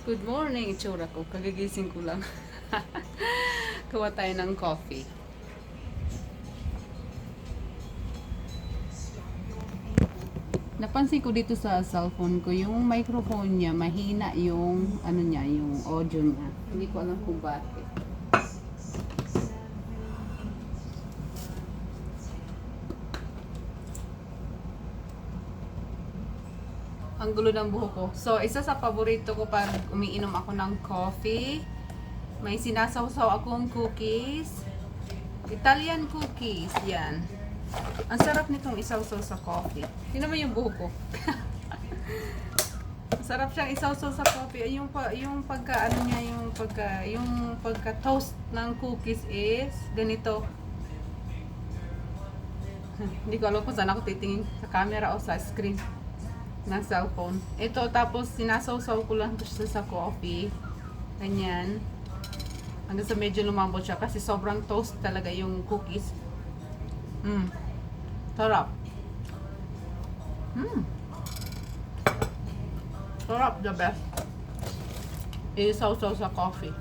Good morning, itsura ko. Kagigising ko lang. Kuha tayo ng coffee. Napansin ko dito sa cellphone ko, yung microphone niya, mahina yung, ano niya, yung audio niya. Hindi ko alam kung bakit. Ang gulo ng buhok ko. So, isa sa paborito ko pag umiinom ako ng coffee, may sinasawsaw akong cookies. Italian cookies, yan. Ang sarap nitong isawsaw sa coffee. Tingnan mo yung buhok ko. Sarap siyang isawsaw sa coffee. Ay, yung pagka ano niya, yung pagka toast ng cookies is ganito. Hindi ko alam kung saan ako titingin, sa camera o sa screen ng cellphone. Ito, tapos sinasawsaw ko lang siya sa coffee. Ganyan. Hanggang sa medyo lumambot siya kasi sobrang toast talaga yung cookies. Sarap. Sarap, the best. Isawsaw sa coffee.